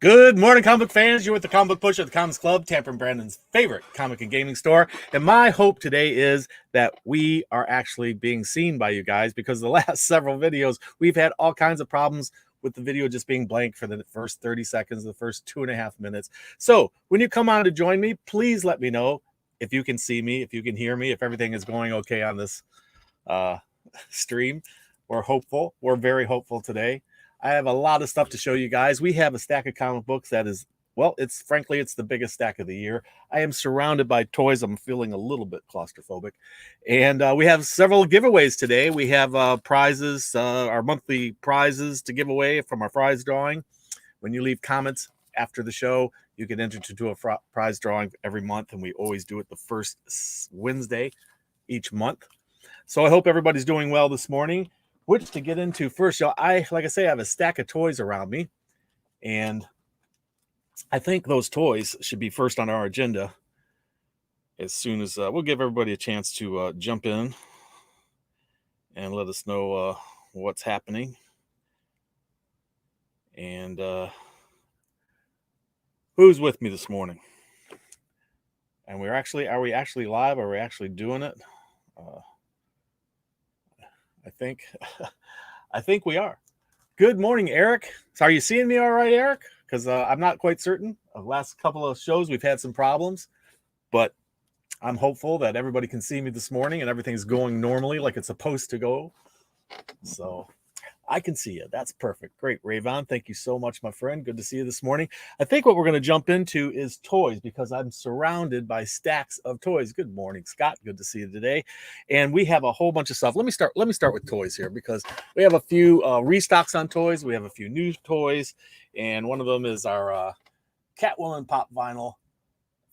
Good morning, comic book fans. You're with the Comic Book Push at the Comics Club, Tampa and Brandon's favorite comic and gaming store. And my hope today is that we are actually being seen by you guys, because the last several videos, we've had all kinds of problems with the video just being blank for the first 30 seconds, the first 2.5 minutes. So when you come on to join me, please let me know if you can see me, if you can hear me, if everything is going okay on this stream. We're hopeful. We're very hopeful today. I have a lot of stuff to show you guys. We have a stack of comic books that is, well, it's the biggest stack of the year. I am surrounded by toys. I'm feeling a little bit claustrophobic. And we have several giveaways today. We have prizes, our monthly prizes to give away from our prize drawing. When you leave comments after the show, you get entered into a prize drawing every month, and we always do it the first Wednesday each month. So I hope everybody's doing well this morning. Which to get into first, y'all, like I say, I have a stack of toys around me, and I think those toys should be first on our agenda as soon as we'll give everybody a chance to jump in and let us know what's happening. And who's with me this morning? And are we actually live? Are we actually doing it? I think we are. Good morning, Eric. So are you seeing me all right, Eric? Because I'm not quite certain. The last couple of shows, we've had some problems, but I'm hopeful that everybody can see me this morning and everything's going normally like it's supposed to go. So I can see you. That's perfect. Great, Rayvon. Thank you so much, my friend. Good to see you this morning. I think what we're going to jump into is toys, because I'm surrounded by stacks of toys. Good morning, Scott. Good to see you today. And we have a whole bunch of stuff. Let me start with toys here, because we have a few restocks on toys. We have a few new toys, and one of them is our Catwoman pop vinyl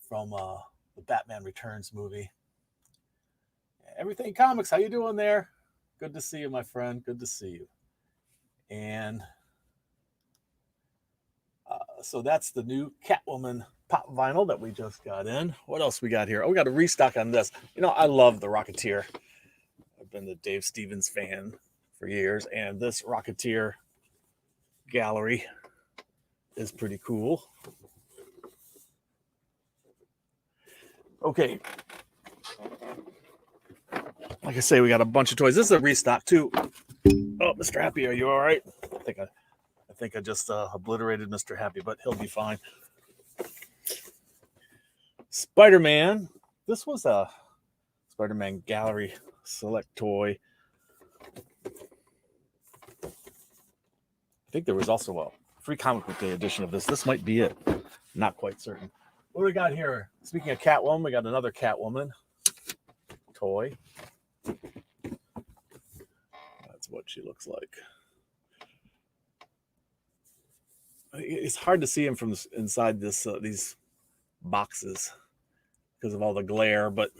from the Batman Returns movie. Everything Comics, how you doing there? Good to see you, my friend. Good to see you. And so that's the new Catwoman pop vinyl that we just got in. What else we got here? Oh, we got a restock on this. You know, I love the Rocketeer. I've been the Dave Stevens fan for years, and this Rocketeer gallery is pretty cool. Okay. Like I say, we got a bunch of toys. This is a restock too. Oh, Mr. Happy, are you all right? I think I just obliterated Mr. Happy, but he'll be fine. Spider-Man. This was a Spider-Man Gallery Select toy. I think there was also a free comic book day edition of this. This might be it. Not quite certain. What do we got here? Speaking of Catwoman, we got another Catwoman toy. That's what she looks like. It's hard to see him from inside these boxes because of all the glare, but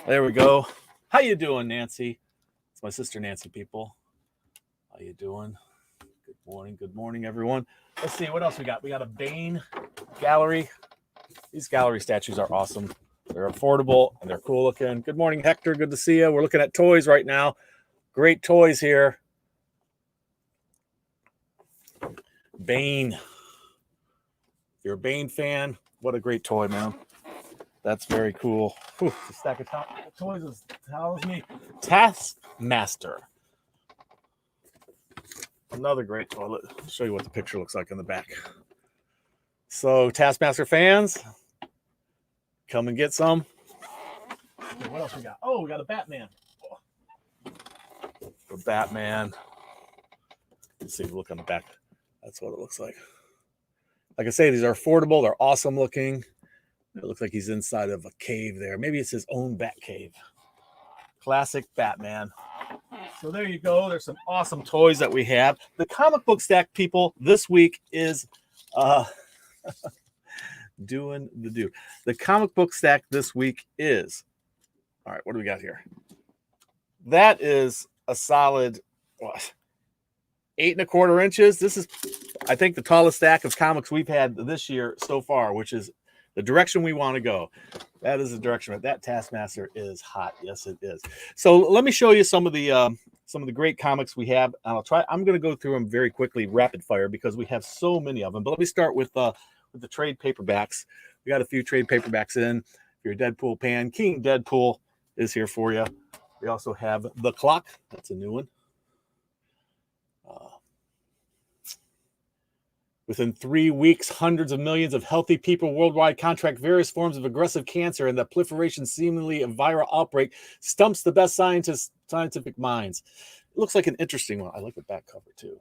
there we go. How you doing, Nancy? It's my sister Nancy, people. How you doing? Good morning, everyone. Let's see what else we got. We got a Bane gallery. These gallery statues are awesome. They're affordable and they're cool looking. Good morning, Hector. Good to see you. We're looking at toys right now. Great toys here. Bane. If you're a Bane fan, what a great toy, man. That's very cool. Whew, the stack of toys tells me Taskmaster. Another great toy. I'll show you what the picture looks like in the back. So, Taskmaster fans, come and get some. Okay, what else we got? Oh, we got a Batman. The Batman. Let's see, look on the back. That's what it looks like. Like I say, these are affordable. They're awesome looking. It looks like he's inside of a cave there. Maybe it's his own bat cave. Classic Batman. So there you go. There's some awesome toys that we have. The comic book stack, people, this week is doing the do. The comic book stack this week is, all right, what do we got here? That is a solid 8 1/4 inches. This is, I think, the tallest stack of comics we've had this year so far, which is the direction we want to go. That is the direction. That Taskmaster is hot. Yes, it is. So let me show you some of the some of the great comics we have. And I'm going to go through them very quickly, rapid fire, because we have so many of them. But let me start with the trade paperbacks. We got a few trade paperbacks in. If you're a Deadpool fan, King Deadpool is here for you. We also have The Clock. That's a new one. Within 3 weeks, hundreds of millions of healthy people worldwide contract various forms of aggressive cancer, and the proliferation seemingly a viral outbreak stumps the best scientific minds. It looks like an interesting one. I like the back cover too.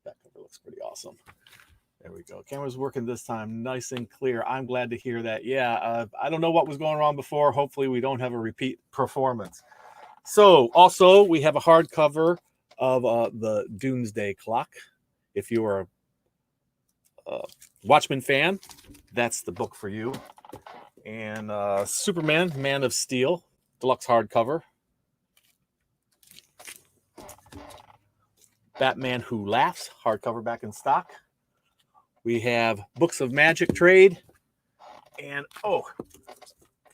The back cover looks pretty awesome. There we go. Camera's working this time, nice and clear. I'm glad to hear that. Yeah, I don't know what was going wrong before. Hopefully we don't have a repeat performance. So also we have a hardcover of the Doomsday Clock. If you are a Watchmen fan, that's the book for you. And Superman, Man of Steel, deluxe hardcover. Batman Who Laughs, hardcover back in stock. We have Books of Magic trade. And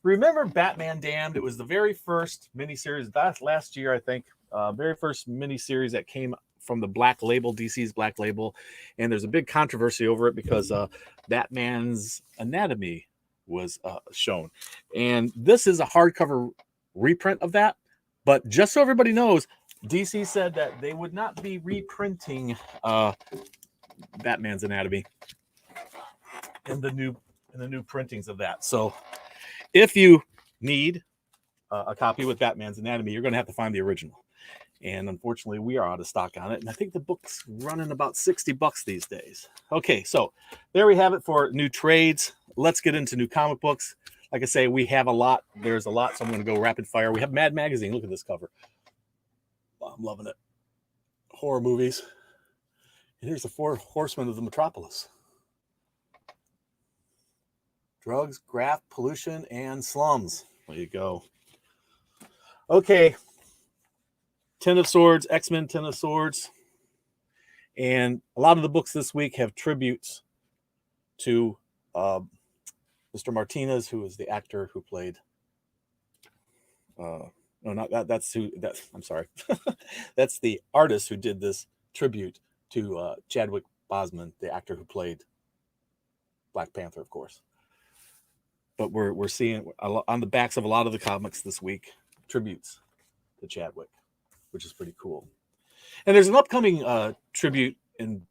remember Batman Damned? It was the very first miniseries last year, I think. Very first miniseries that came from the Black Label, DC's Black Label. And there's a big controversy over it because Batman's anatomy was shown. And this is a hardcover reprint of that. But just so everybody knows, DC said that they would not be reprinting Batman's anatomy in the new printings of that. So if you need a copy with Batman's anatomy, you're going to have to find the original. And unfortunately, we are out of stock on it. And I think the book's running about $60 these days. Okay, so there we have it for new trades. Let's get into new comic books. Like I say, we have a lot. There's a lot, so I'm going to go rapid fire. We have Mad Magazine. Look at this cover. Wow, I'm loving it. Horror movies. And here's the 4 horsemen of the metropolis. Drugs, graft, pollution, and slums. There you go. Okay. Ten of Swords, X-Men 10 of Swords. And a lot of the books this week have tributes to Mr. Martinez, who is the actor who played no, not that. I'm sorry. That's the artist who did this tribute to Chadwick Boseman, the actor who played Black Panther, of course. But we're seeing on the backs of a lot of the comics this week tributes to Chadwick, which is pretty cool. And there's an upcoming tribute in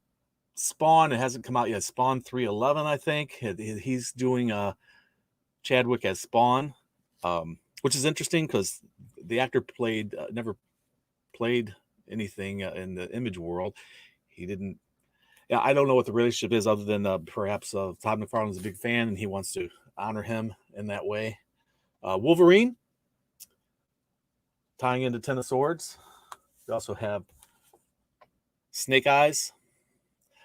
Spawn. It hasn't come out yet. Spawn 311, I think. He's doing Chadwick as Spawn, which is interesting because the actor never played anything in the Image world. He didn't. Yeah, I don't know what the relationship is other than perhaps Todd McFarlane's a big fan and he wants to honor him in that way. Wolverine, tying into Ten of Swords. We also have Snake Eyes.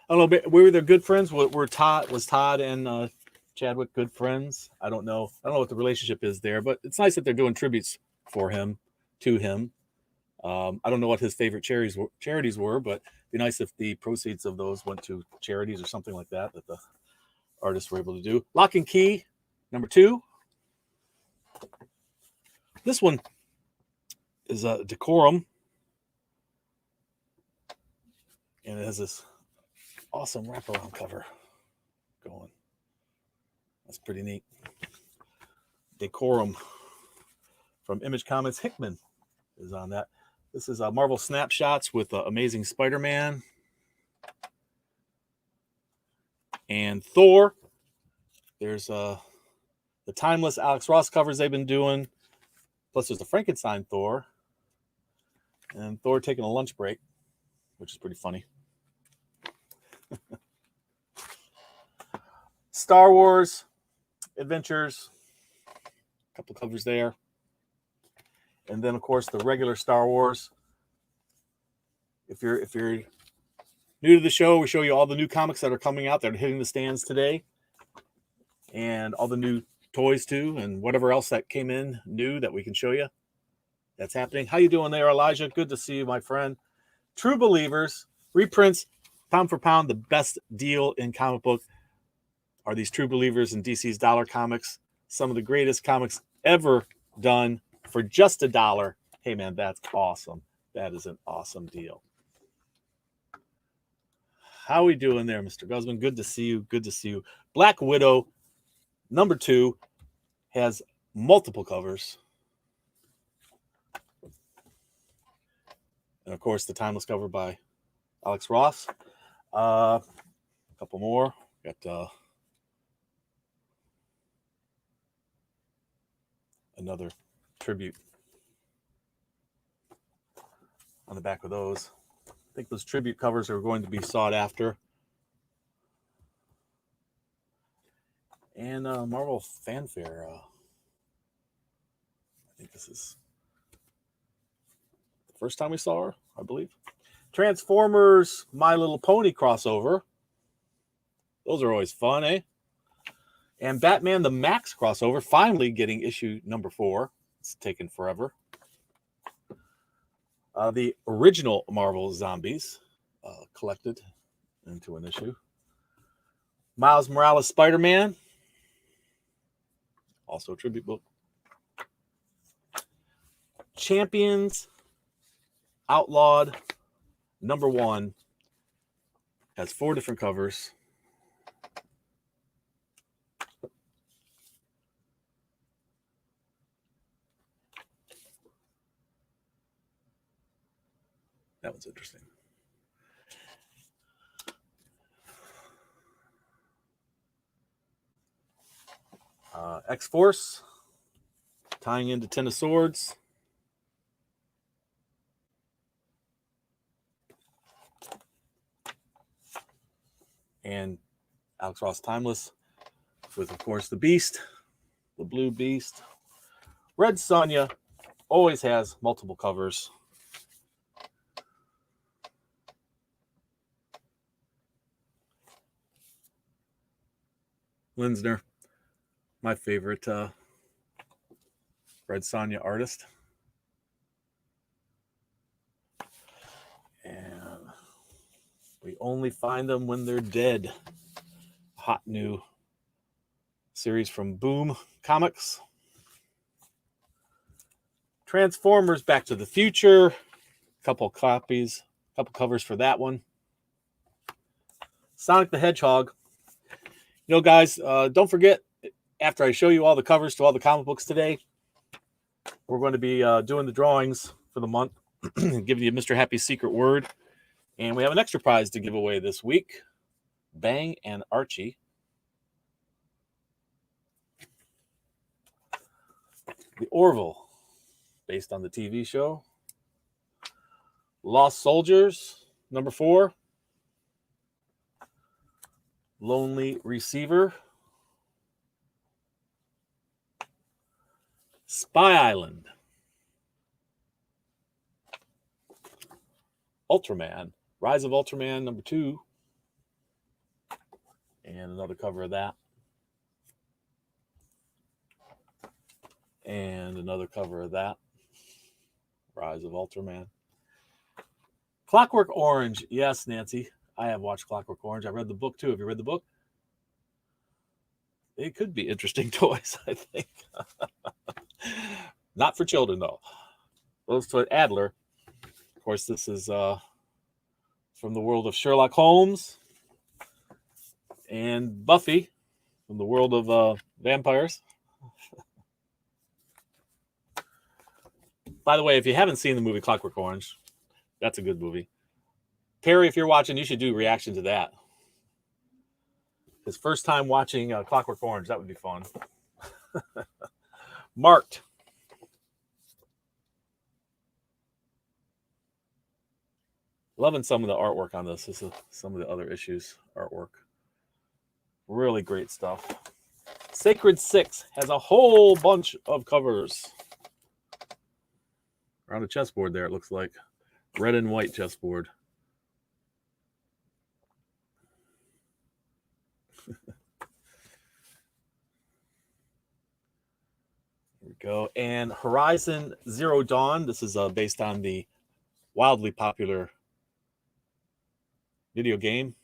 I don't know, were they good friends? Was Todd and Chadwick good friends? I don't know. I don't know what the relationship is there, but it's nice that they're doing tributes to him. I don't know what his favorite charities were, but it'd be nice if the proceeds of those went to charities or something like that the artists were able to do. Lock and Key, number 2. This one is a Decorum. And it has this awesome wraparound cover going. That's pretty neat. Decorum from Image Comics. Hickman is on that. This is Marvel Snapshots with Amazing Spider-Man and Thor. There's the timeless Alex Ross covers they've been doing. Plus there's the Frankenstein Thor. And Thor taking a lunch break, which is pretty funny. Star Wars Adventures. A couple covers there. And then, of course, the regular Star Wars. If you're new to the show, we show you all the new comics that are coming out that are hitting the stands today. And all the new toys, too, and whatever else that came in new that we can show you. That's happening. How you doing there, Elijah? Good to see you, my friend. True Believers. Reprints, pound for pound, the best deal in comic book are these True Believers in DC's Dollar Comics. Some of the greatest comics ever done for just $1. Hey, man, that's awesome. That is an awesome deal. How we doing there, Mr. Guzman? Good to see you. Good to see you. Black Widow number 2 has multiple covers. And of course, the timeless cover by Alex Ross. A couple more. Got another tribute on the back of those. I think those tribute covers are going to be sought after. And Marvel Fanfare. I think this is the first time we saw her, I believe. Transformers My Little Pony crossover. Those are always fun, eh? And Batman the Max crossover, finally getting issue number 4. It's taken forever. The original Marvel Zombies collected into an issue. Miles Morales Spider-Man, also a tribute book. Champions Outlawed number 1 has 4 different covers. That one's interesting. X-Force, tying into Ten of Swords. And Alex Ross Timeless with, of course, the Beast, the Blue Beast. Red Sonja always has multiple covers. Linsner, my favorite Red Sonja artist. And we only find them when they're dead. Hot new series from Boom Comics. Transformers Back to the Future. Couple copies, couple covers for that one. Sonic the Hedgehog. You know, guys, don't forget, after I show you all the covers to all the comic books today, we're going to be doing the drawings for the month, giving you Mr. Happy's secret word. And we have an extra prize to give away this week. Bang and Archie. The Orville, based on the TV show. Lost Soldiers, number 4. Lonely Receiver. Spy Island. Ultraman. Rise of Ultraman, number 2. And another cover of that. And another cover of that. Rise of Ultraman. Clockwork Orange. Yes, Nancy. I have watched Clockwork Orange. I read the book, too. Have you read the book? It could be interesting toys, I think. Not for children, though. Those to Adler. Of course, this is from the world of Sherlock Holmes and Buffy from the world of vampires. By the way, if you haven't seen the movie Clockwork Orange, that's a good movie. Perry, if you're watching, you should do a reaction to that. His first time watching Clockwork Orange, that would be fun. Marked. Loving some of the artwork on this. This is some of the other issues artwork. Really great stuff. Sacred 6 has a whole bunch of covers. Around a chessboard there, it looks like. Red and white chessboard. Here we go. And Horizon Zero Dawn. This is based on the wildly popular video game.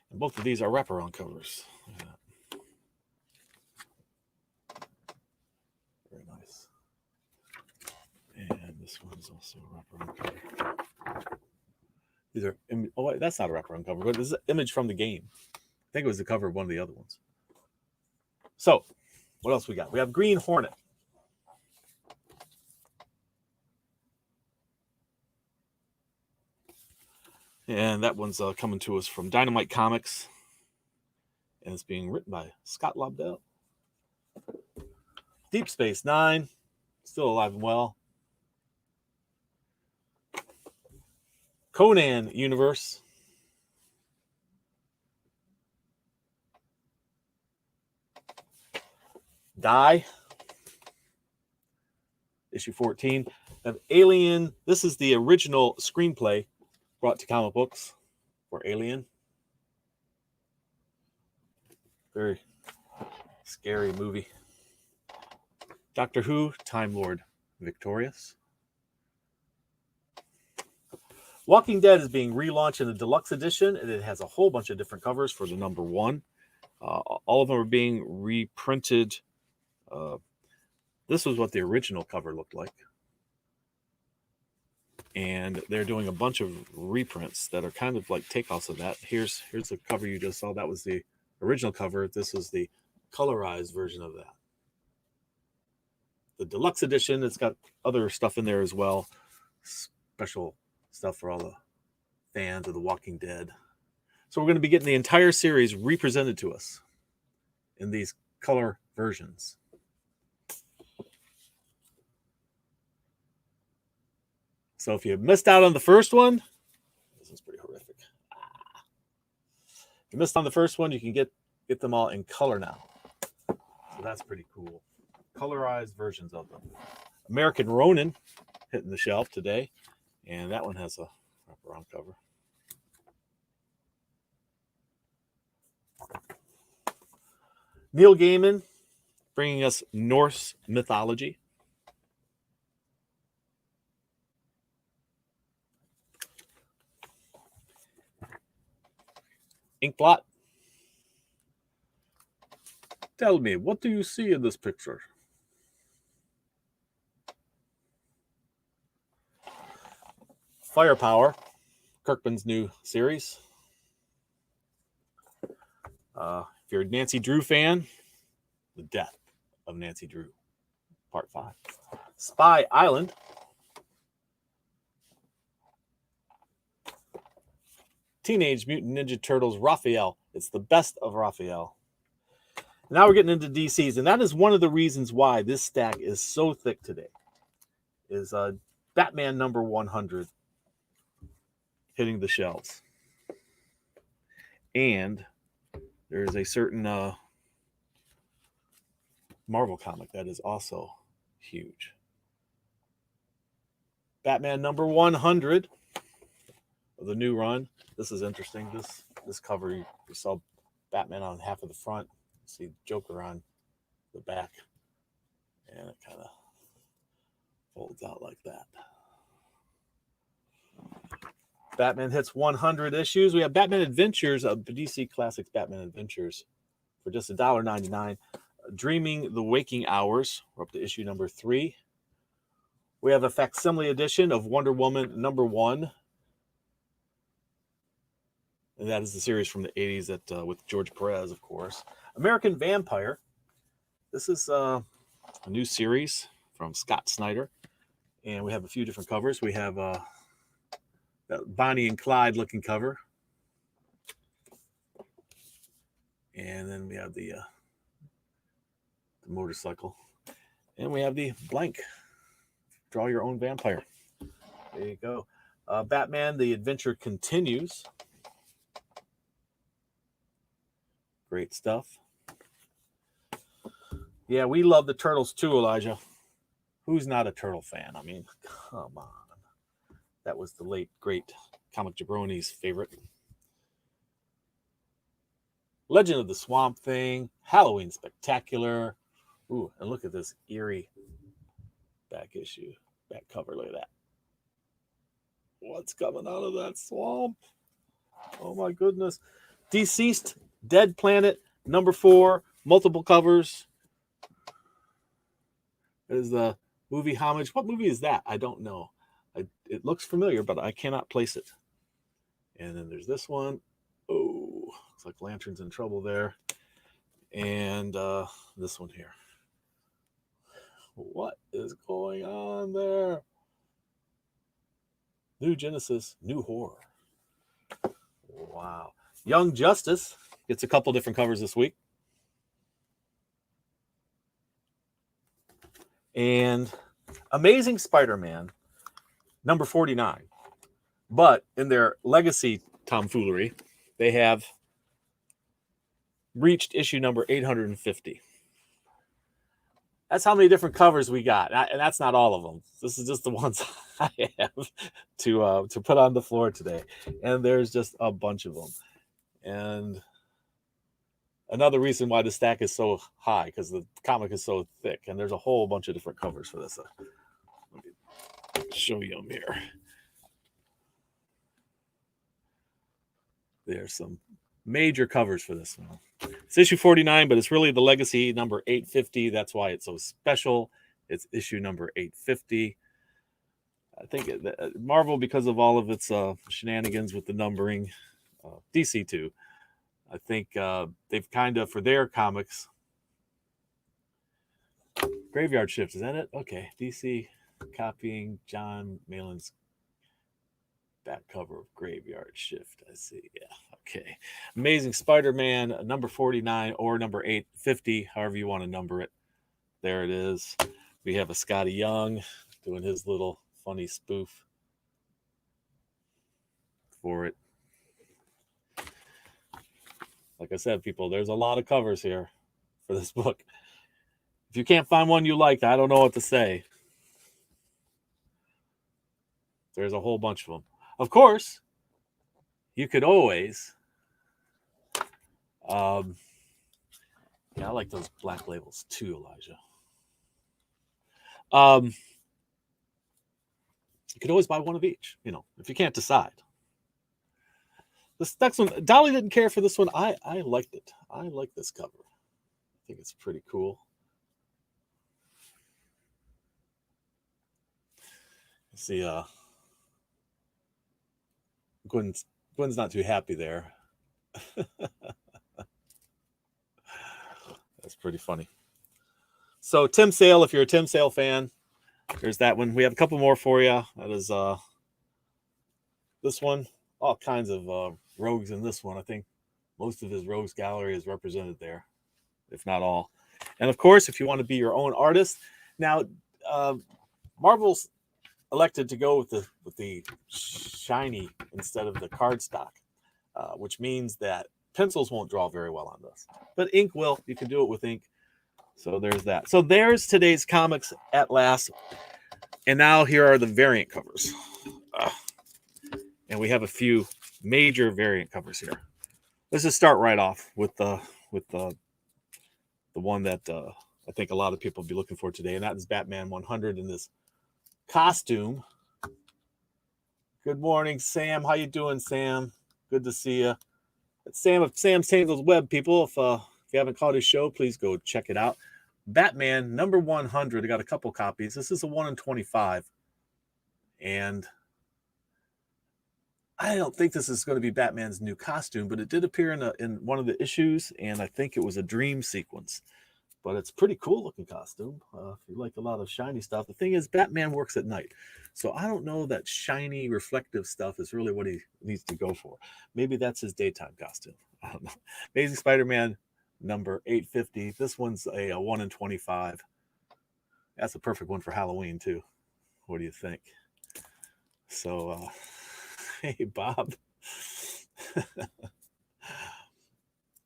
And both of these are wraparound covers. Look at that. Very nice. And this This one is also a wraparound cover. These are, oh wait, that's not a wraparound cover, but this is an image from the game. I think it was the cover of one of the other ones. So, what else we got? We have Green Hornet. And that one's coming to us from Dynamite Comics. And it's being written by Scott Lobdell. Deep Space Nine, still alive and well. Conan Universe. Die. Issue 14. Of Alien. This is the original screenplay brought to comic books for Alien. Very scary movie. Doctor Who, Time Lord Victorious. Walking Dead is being relaunched in a deluxe edition, and it has a whole bunch of different covers for the number 1. All of them are being reprinted. This was what the original cover looked like. And they're doing a bunch of reprints that are kind of like takeoffs of that. Here's the cover you just saw. That was the original cover. This is the colorized version of that. The deluxe edition, it's got other stuff in there as well. Special stuff for all the fans of The Walking Dead. So we're going to be getting the entire series represented to us in these color versions. So if you missed out on the first one, this is pretty horrific. If you missed on the first one, you can get them all in color now. So that's pretty cool. Colorized versions of them. American Ronin hitting the shelf today. And that one has a wraparound cover. Neil Gaiman bringing us Norse mythology. Inkblot. Tell me, what do you see in this picture? Firepower, Kirkman's new series. If you're a Nancy Drew fan, The Death of Nancy Drew, Part 5. Spy Island. Teenage Mutant Ninja Turtles Raphael. It's the best of Raphael. Now we're getting into DCs, and that is one of the reasons why this stack is so thick today. Is Batman number 100 hitting the shelves. And there's a certain Marvel comic that is also huge. Batman number 100 of the new run. This is interesting. This cover, you saw Batman on half of the front. You see Joker on the back. And it kind of folds out like that. Batman hits 100 issues. We have Batman Adventures of DC Classics Batman Adventures for just $1.99. Dreaming the Waking Hours. We're up to issue number 3. We have a facsimile edition of Wonder Woman number 1. And that is the series from the 80s that with George Perez, of course. American Vampire. This is a new series from Scott Snyder. And we have a few different covers. We have that Bonnie and Clyde looking cover. And then we have the motorcycle. And we have the blank. Draw your own vampire. There you go. Batman, The Adventure Continues. Great stuff. Yeah, we love the Turtles too, Elijah. Who's not a Turtle fan? I mean, come on. That was the late, great Comic Jabroni's favorite. Legend of the Swamp Thing. Halloween Spectacular. Ooh, and look at this eerie back issue. Back cover, look at that. What's coming out of that swamp? Oh my goodness. Deceased Dead Planet, number 4, multiple covers. There's the movie homage. What movie is that? I don't know. It looks familiar, but I cannot place it. And then there's this one. Oh, looks like Lantern's in trouble there. And this one here. What is going on there? New Genesis, new horror. Wow. Young Justice gets a couple different covers this week. And Amazing Spider-Man, number 49. But in their legacy tomfoolery, they have reached issue number 850. That's how many different covers we got, and that's not all of them. This is just the ones I have to put on the floor today, and there's just a bunch of them. And another reason why the stack is so high, because the comic is so thick, and there's a whole bunch of different covers for this. Let me show you them here. There's some major covers for this one. It's issue 49, but it's really the legacy number 850. That's why it's so special. It's issue number 850. I think Marvel, because of all of its shenanigans with the numbering, DC too, I think they've kind of, for their comics, Graveyard Shift, is that it? Okay, DC copying John Malin's back cover of Graveyard Shift. I see. Yeah. Okay. Amazing Spider-Man, number 49 or number 850, however you want to number it. There it is. We have a Scotty Young doing his little funny spoof for it. Like I said, people, there's a lot of covers here for this book. If you can't find one you like, I don't know what to say. There's a whole bunch of them. Of course, you could always, yeah, I like those black labels too, Elijah. You could always buy one of each, you know, if you can't decide. This next one, Dolly didn't care for this one. I liked it. I like this cover. I think it's pretty cool. Let's see, Gwen's not too happy there. That's pretty funny. So Tim Sale, if you're a Tim Sale fan, there's that one. We have a couple more for you. That is this one. All kinds of rogues in this one. I think most of his rogues gallery is represented there, if not all. And of course, if you want to be your own artist, now Marvel's elected to go with the shiny instead of the cardstock, which means that pencils won't draw very well on this, but ink will. You can do it with ink. So there's that. So there's today's comics at last, and now here are the variant covers. And we have a few major variant covers here. Let's just start right off with the one that I think a lot of people will be looking for today, and that is Batman 100 in this costume. Good morning, Sam. How you doing, Sam? Good to see you. It's Sam of Sam's Tangles Web, people. If you haven't caught his show, please go check it out. Batman number 100. I got a couple copies. This is a 1 in 25, and I don't think this is going to be Batman's new costume, but it did appear in one of the issues, and I think it was a dream sequence. But it's a pretty cool looking costume. If you like a lot of shiny stuff. The thing is, Batman works at night. So I don't know that shiny, reflective stuff is really what he needs to go for. Maybe that's his daytime costume. I don't know. Amazing Spider-Man number 850. This one's a 1 in 25. That's a perfect one for Halloween, too. What do you think? So, hey, Bob.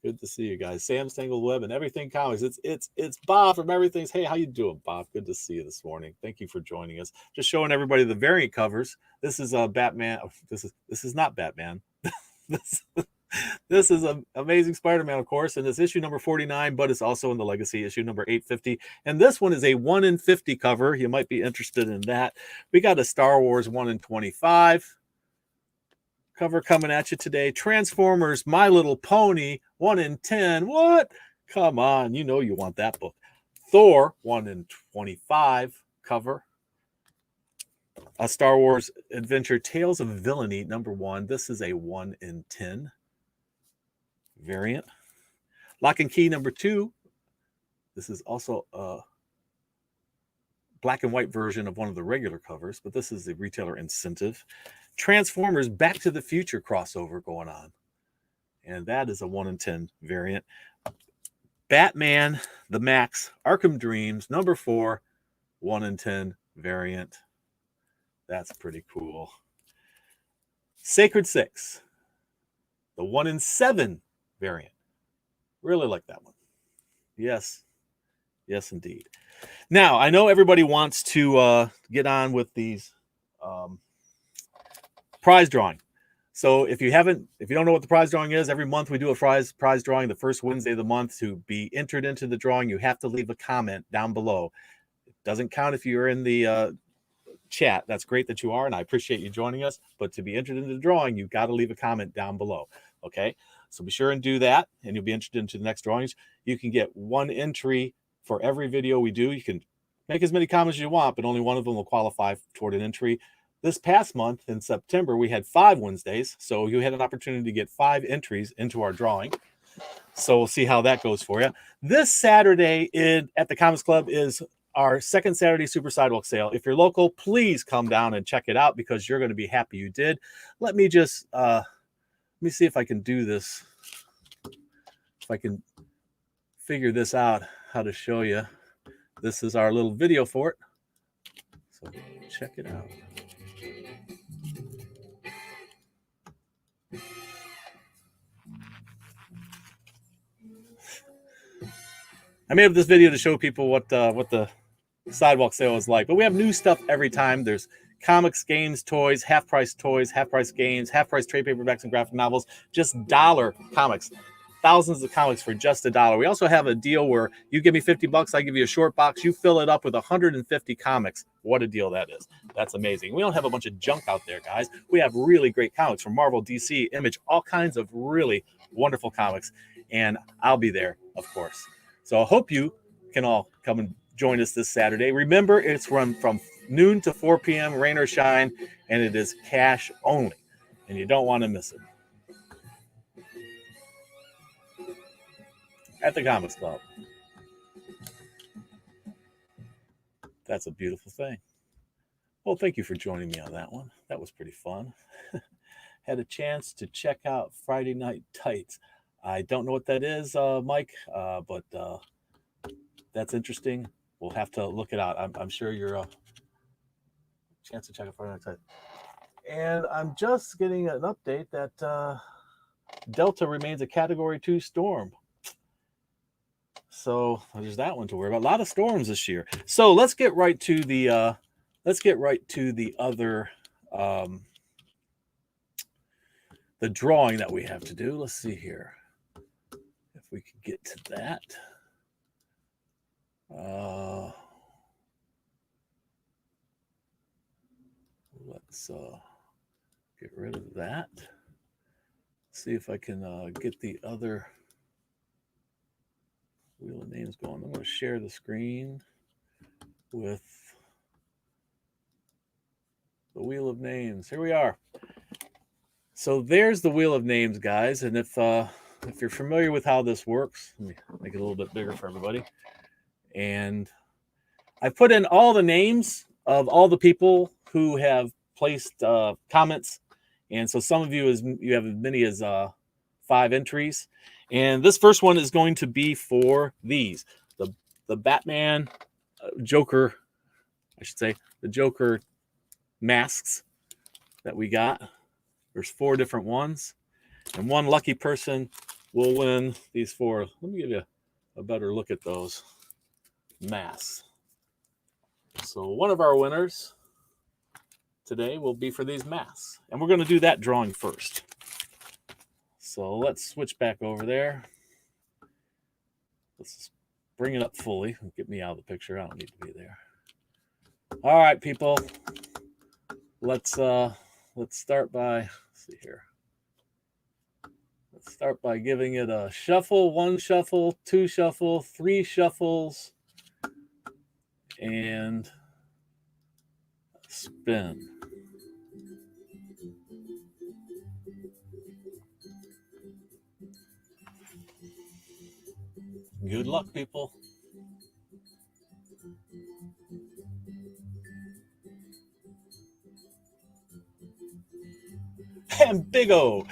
Good to see you guys. Sam's Tangled Web and Everything Comics. It's Bob from Everything's. Hey, how you doing, Bob? Good to see you this morning. Thank you for joining us. Just showing everybody the variant covers. This is Batman. This is not Batman. This is Amazing Spider-Man, of course, and it's issue number 49, but it's also in the Legacy issue number 850. And this one is a 1 in 50 cover. You might be interested in that. We got a Star Wars 1 in 25 cover coming at you today. Transformers, My Little Pony, 1 in 10. What? Come on, you know you want that book. Thor, 1 in 25 cover. A Star Wars Adventure Tales of Villainy #1. This is a 1 in 10 variant. Lock and Key #2. This is also a black and white version of one of the regular covers, but this is the retailer incentive. Transformers Back to the Future crossover going on. And that is a 1 in 10 variant. Batman the Max Arkham Dreams #4, 1 in 10 variant. That's pretty cool. Sacred 6, the 1 in 7 variant. Really like that one. Yes. Yes, indeed. Now, I know everybody wants to get on with these prize drawing. So if you don't know what the prize drawing is, every month we do a prize drawing the first Wednesday of the month. To be entered into the drawing, you have to leave a comment down below. It doesn't count if you're in the chat. That's great that you are, and I appreciate you joining us. But to be entered into the drawing, you've got to leave a comment down below. Okay? So be sure and do that, and you'll be entered into the next drawings. You can get 1 entry for every video we do. You can make as many comments as you want, but only one of them will qualify toward an entry. This past month in September, we had 5 Wednesdays, so you had an opportunity to get 5 entries into our drawing. So we'll see how that goes for you. This Saturday at the Comics Club is our second Saturday Super Sidewalk Sale. If you're local, please come down and check it out because you're going to be happy you did. Let me just let me see if I can do this. If I can figure this out, how to show you. This is our little video for it. So check it out. I made up this video to show people what the sidewalk sale is like, but we have new stuff every time. There's comics, games, toys, half-price games, half-price trade paperbacks and graphic novels, just dollar comics. Thousands of comics for just $1. We also have a deal where you give me $50, I give you a short box, you fill it up with 150 comics. What a deal that is. That's amazing. We don't have a bunch of junk out there, guys. We have really great comics from Marvel, DC, Image, all kinds of really wonderful comics. And I'll be there, of course. So I hope you can all come and join us this Saturday. Remember, it's run from noon to 4 p.m., rain or shine, and it is cash only. And you don't want to miss it. At the Comics Club. That's a beautiful thing. Well, thank you for joining me on that one. That was pretty fun. Had a chance to check out Friday Night Tights. I don't know what that is, Mike, but that's interesting. We'll have to look it out. I'm sure you're a chance to check out Friday Night Tights. And I'm just getting an update that Delta remains a Category 2 storm. So there's that one to worry about. A lot of storms this year. So let's get right to the other the drawing that we have to do. Let's see here if we can get to that. Let's get rid of that. See if I can get the other Wheel of Names going. I'm going to share the screen with the Wheel of Names. Here we are. So there's the Wheel of Names, guys. And if you're familiar with how this works, let me make it a little bit bigger for everybody. And I put in all the names of all the people who have placed comments. And so some of you have as many as 5 entries. And this first one is going to be for these. The Batman Joker, I should say, the Joker masks that we got. There's 4 different ones. And one lucky person will win these 4. Let me give you a better look at those masks. So one of our winners today will be for these masks. And we're going to do that drawing first. So let's switch back over there. Let's bring it up fully. Get me out of the picture. I don't need to be there. All right, people. Let's start by, let's see here. Let's start by giving it a shuffle, 1 shuffle, 2 shuffle, 3 shuffles, and Spin. Good luck, people. And Big O.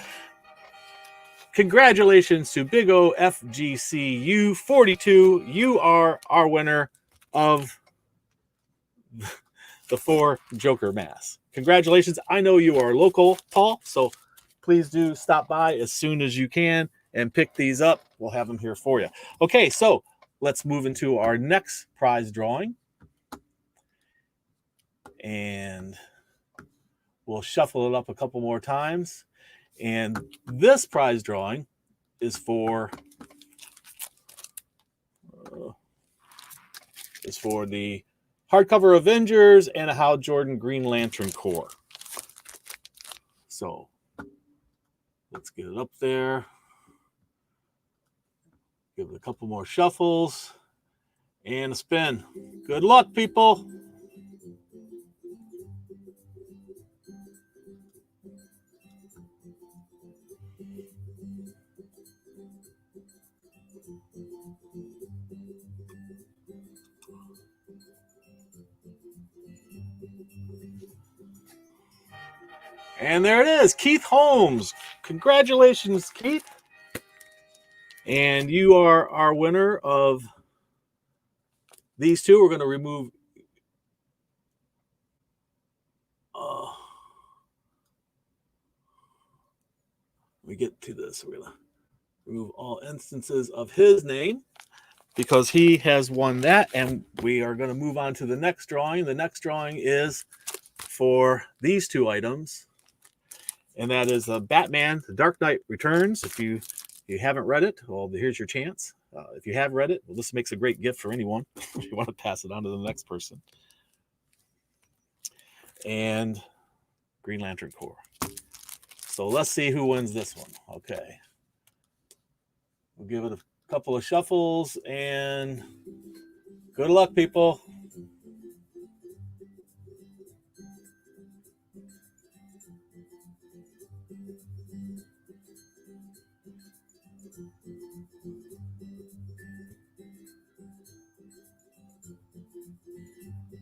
Congratulations to Big O FGCU 42. You are our winner of the 4 Joker Mass. Congratulations. I know you are local, Paul, so please do stop by as soon as you can and pick these up. We'll have them here for you. Okay, so let's move into our next prize drawing. And we'll shuffle it up a couple more times. And this prize drawing is for the hardcover Avengers and a Hal Jordan Green Lantern Corps. So let's get it up there. Give it a couple more shuffles and a spin. Good luck, people. And there it is, Keith Holmes. Congratulations, Keith. And you are our winner of these 2. We're going to remove we get to this. We're going to remove all instances of his name because he has won that. And we are going to move on to the next drawing. The next drawing is for these 2 items. And that is Batman, The Dark Knight Returns. If you haven't read it, well, here's your chance. If you have read it, well, this makes a great gift for anyone if you want to pass it on to the next person. And Green Lantern Corps. So let's see who wins this one. Okay. We'll give it a couple of shuffles and good luck, people.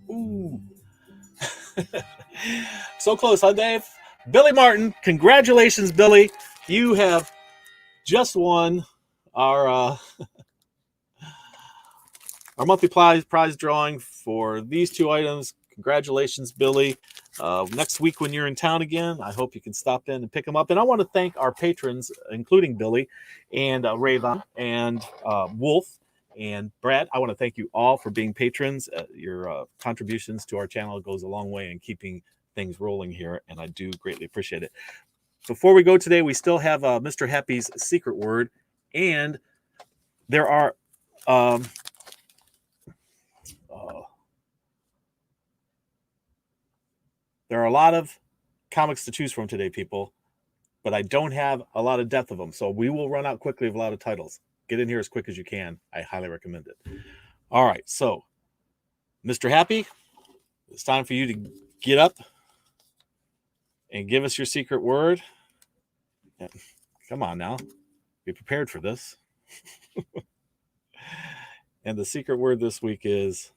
Ooh. So close, huh, Dave? Billy Martin, congratulations, Billy. You have just won our monthly prize drawing for these 2 items. Congratulations, Billy. Next week when you're in town again, I hope you can stop in and pick them up. And I want to thank our patrons, including Billy and Raven and Wolf and Brad. I want to thank you all for being patrons. Your contributions to our channel goes a long way in keeping things rolling here, and I do greatly appreciate it. Before we go today, we still have Mr. Happy's secret word, and there are there are a lot of comics to choose from today, people, but I don't have a lot of depth of them, so we will run out quickly of a lot of titles. Get in here as quick as you can. I highly recommend it. All right, so Mr. Happy, it's time for you to get up and give us your secret word. Come on now. Be prepared for this. And the secret word this week is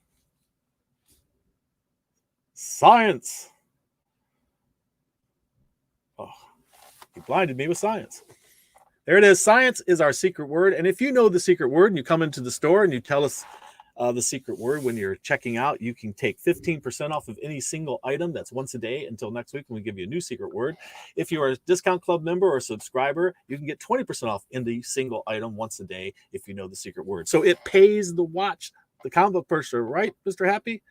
science. Oh, you blinded me with science. There it is. Science is our secret word. And if you know the secret word and you come into the store and you tell us the secret word when you're checking out, you can take 15% off of any single item. That's once a day until next week when we give you a new secret word. If you are a discount club member or subscriber, you can get 20% off any single item once a day if you know the secret word. So it pays to watch the comic book purchaser, right, Mr. Happy?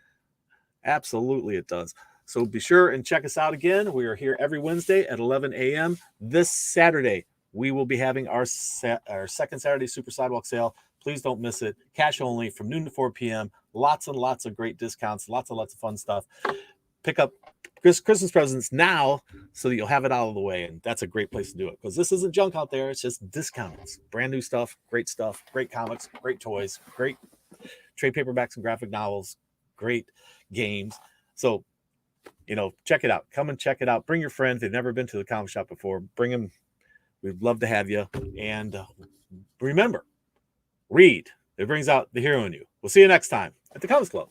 Absolutely it does. So be sure and check us out again. We are here every Wednesday at 11 a.m. This Saturday, we will be having our second Saturday Super Sidewalk Sale. Please don't miss it. Cash only from noon to 4 p.m. Lots and lots of great discounts. Lots and lots of fun stuff. Pick up Christmas presents now so that you'll have it out of the way. And that's a great place to do it because this isn't junk out there. It's just discounts. Brand new stuff, great comics, great toys, great trade paperbacks and graphic novels, great games. So you know, check it out. Come and check it out. Bring your friends. They've never been to the comic shop before. Bring them. We'd love to have you. And remember, read. It brings out the hero in you. We'll see you next time at the Comics Club.